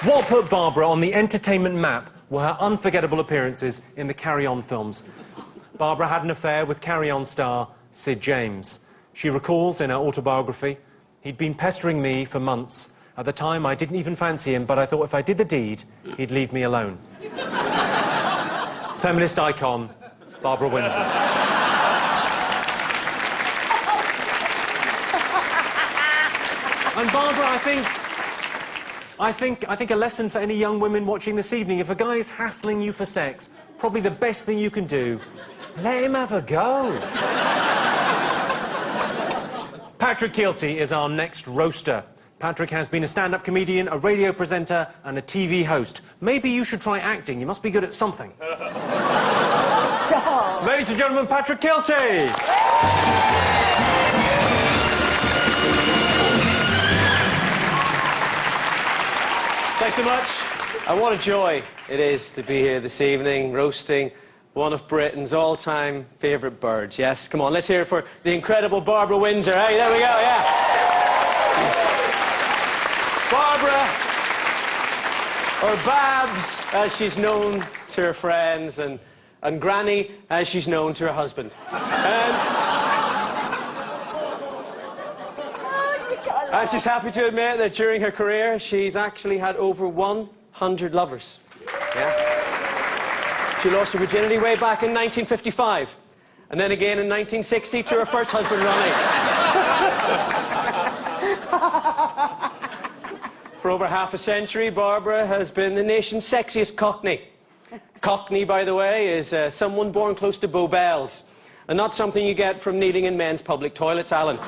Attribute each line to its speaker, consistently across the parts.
Speaker 1: What put Barbara on the Entertainment map were her unforgettable appearances in the Carry On films. Barbara had an affair with Carry On star Sid James. She recalls in her autobiography, "He'd been pestering me for months. At the time, I didn't even fancy him, but I thought if I did the deed, he'd leave me alone." Feminist icon, Barbara Windsor. And Barbara, I think a lesson for any young women watching this evening, if a guy is hassling you for sex, probably the best thing you can do, let him have a go. Patrick Kielty is our next roaster. Patrick has been a stand-up comedian, a radio presenter, and a TV host. Maybe you should try acting. You must be good at something.
Speaker 2: Stop.
Speaker 1: Ladies and gentlemen, Patrick Kielty.
Speaker 3: Thanks so much. And what a joy it is to be here this evening, roasting one of Britain's all-time favourite birds. Yes, come on, let's hear it for the incredible Barbara Windsor. Hey, there we go, yeah. Barbara, or Babs, as she's known to her friends, and Granny, as she's known to her husband. And she's happy to admit that during her career, she's actually had over 100 lovers. Yeah. She lost her virginity way back in 1955, and then again in 1960 to her first husband, Ronnie. For over half a century, Barbara has been the nation's sexiest Cockney. Cockney, by the way, is someone born close to Bow Bells, and not something you get from kneeling in men's public toilets, Alan.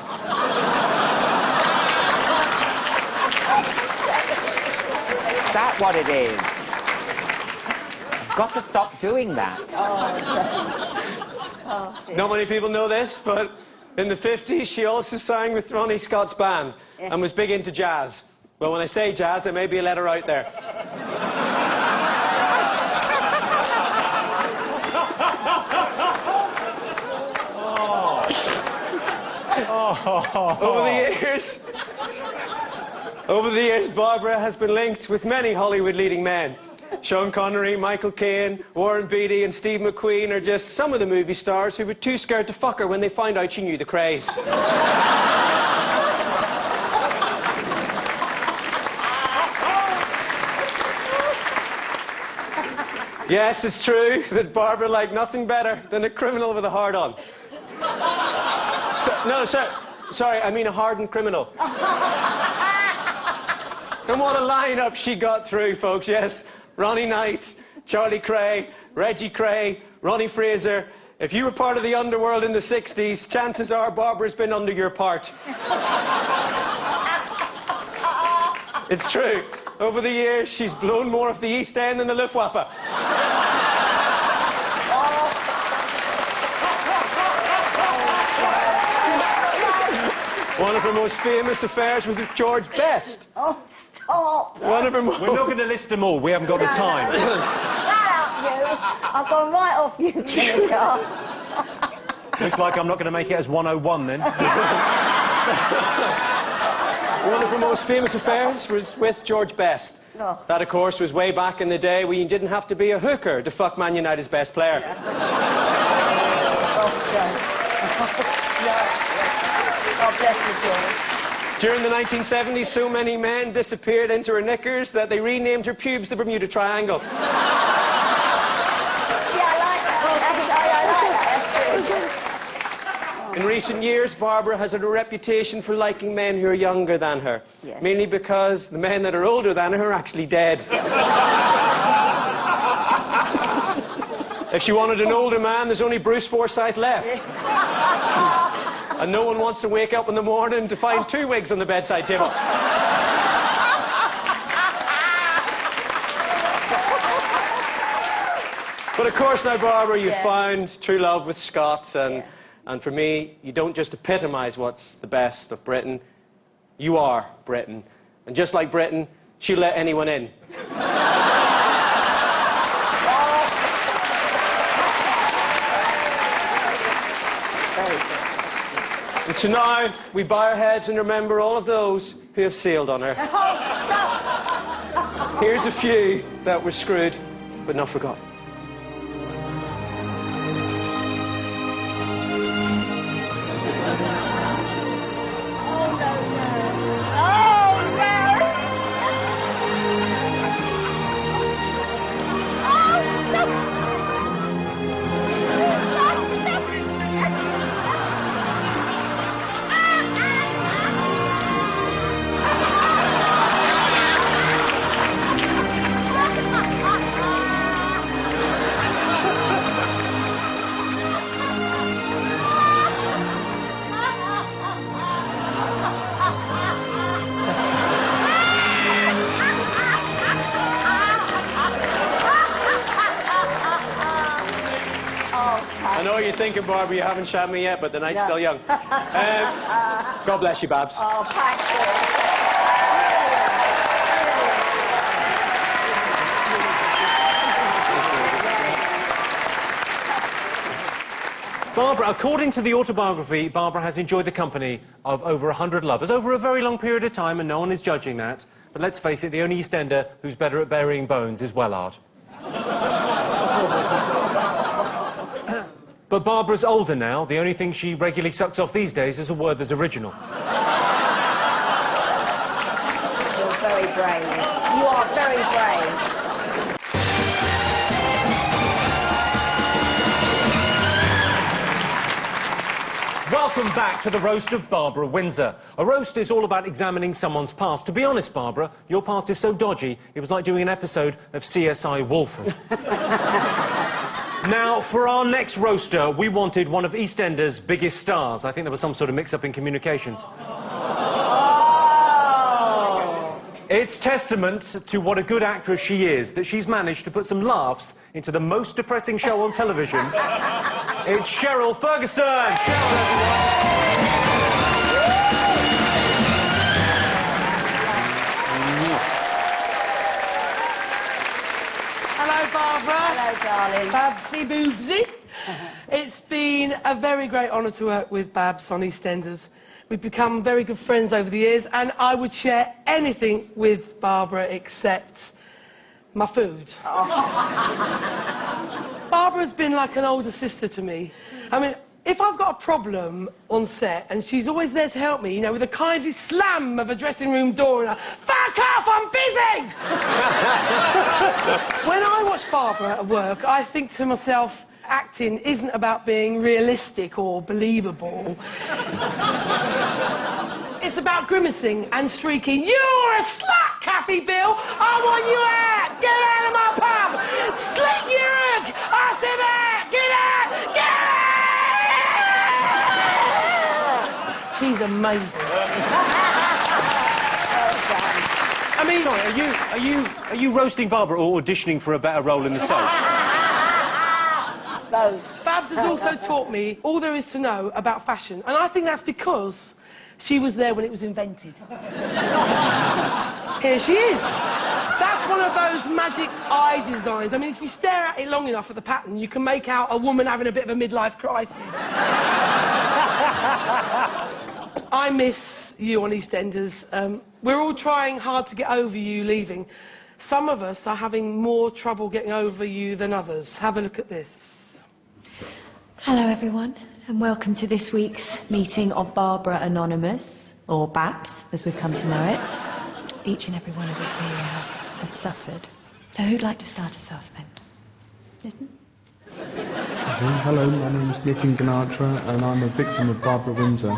Speaker 2: Is that what it is? I've got to stop doing that.
Speaker 3: Oh, not many people know this, but in the 50s, she also sang with Ronnie Scott's band and was big into jazz. Well, when I say jazz, there may be a letter out there. Over the years, Barbara has been linked with many Hollywood leading men. Sean Connery, Michael Caine, Warren Beatty and Steve McQueen are just some of the movie stars who were too scared to fuck her when they found out she knew the craze. Yes, it's true that Barbara liked nothing better than a criminal with a hard-on. Sorry, I mean a hardened criminal. And what a lineup she got through, folks, yes. Ronnie Knight, Charlie Cray, Reggie Cray, Ronnie Fraser. If you were part of the underworld in the 60s, chances are Barbara's been under your part. It's true. Over the years, she's blown more of the East End than the Luftwaffe. One of her most famous affairs was with George Best.
Speaker 2: Oh, stop.
Speaker 3: One of her most...
Speaker 1: We're not going to list them all. We haven't got the time.
Speaker 2: Shut up, you. I've gone right off you, Jennifer.
Speaker 1: Looks like I'm not going to make it as 101 then.
Speaker 3: One of her most famous affairs was with George Best.
Speaker 2: Oh.
Speaker 3: That, of course, was way back in the day when you didn't have to be a hooker to fuck Man United's best player.
Speaker 2: Oh, bless you, George.
Speaker 3: During the 1970s, so many men disappeared into her knickers that they renamed her pubes the Bermuda Triangle.
Speaker 2: Yeah, I like that. That's good.
Speaker 3: In recent years, Barbara has had a reputation for liking men who are younger than her.
Speaker 2: Yes.
Speaker 3: Mainly because the men that are older than her are actually dead. If she wanted an older man, there's only Bruce Forsyth left. And no one wants to wake up in the morning to find 2 wigs on the bedside table. But of course now, Barbara, you've found true love with Scott, and for me, you don't just epitomise what's the best of Britain, you are Britain. And just like Britain, she'll let anyone in. And so now, we bow our heads and remember all of those who have sailed on her.
Speaker 2: Oh, stop.
Speaker 3: Here's a few that were screwed, but not forgotten. I know you're thinking, Barbara, you haven't shot me yet, but the night's still young. God bless you, Babs.
Speaker 4: Oh, thank you.
Speaker 1: Barbara, according to the autobiography, Barbara has enjoyed the company of over 100 lovers over a very long period of time, and no one is judging that. But let's face it, the only EastEnder who's better at burying bones is Wellard. But Barbara's older now. The only thing she regularly sucks off these days is a Werther's original.
Speaker 4: You're very brave. You are very brave.
Speaker 1: Welcome back to the roast of Barbara Windsor. A roast is all about examining someone's past. To be honest, Barbara, your past is so dodgy, it was like doing an episode of CSI Wolford. Now, for our next roaster, we wanted one of EastEnders' biggest stars. I think there was some sort of mix-up in communications.
Speaker 4: Oh.
Speaker 1: It's testament to what a good actress she is that she's managed to put some laughs into the most depressing show on television. It's Cheryl Ferguson! Cheryl, everyone!
Speaker 5: Hello, Barbara.
Speaker 4: Hello, darling.
Speaker 5: Babsy Boobsy. It's been a very great honour to work with Babs on EastEnders. We've become very good friends over the years, and I would share anything with Barbara except my food.
Speaker 4: Oh.
Speaker 5: Barbara's been like an older sister to me. I mean, if I've got a problem on set, and she's always there to help me, you know, with a kindly slam of a dressing room door and a "Fuck off, I'm busy!" When I watch Barbara at work, I think to myself, acting isn't about being realistic or believable. It's about grimacing and shrieking, "You're a slut, Kathy Bill! I want you out! Get out of my pub! Slit your hook! I said out! Get out! Get out!" She's amazing.
Speaker 1: I mean, are you roasting Barbara or auditioning for a better role in the soap?
Speaker 4: Both.
Speaker 5: Babs has also taught me all there is to know about fashion, and I think that's because she was there when it was invented. Here she is. That's one of those magic eye designs. I mean, if you stare at it long enough at the pattern, you can make out a woman having a bit of a midlife crisis. I miss you on EastEnders. We're all trying hard to get over you leaving. Some of us are having more trouble getting over you than others. Have a look at this.
Speaker 6: Hello everyone, and welcome to this week's meeting of Barbara Anonymous, or Babs, as we've come to know it. Each and every one of us here has suffered. So who'd like to start us off then? Nitin?
Speaker 7: Hello, my name is Nitin Ganatra, and I'm a victim of Barbara Windsor.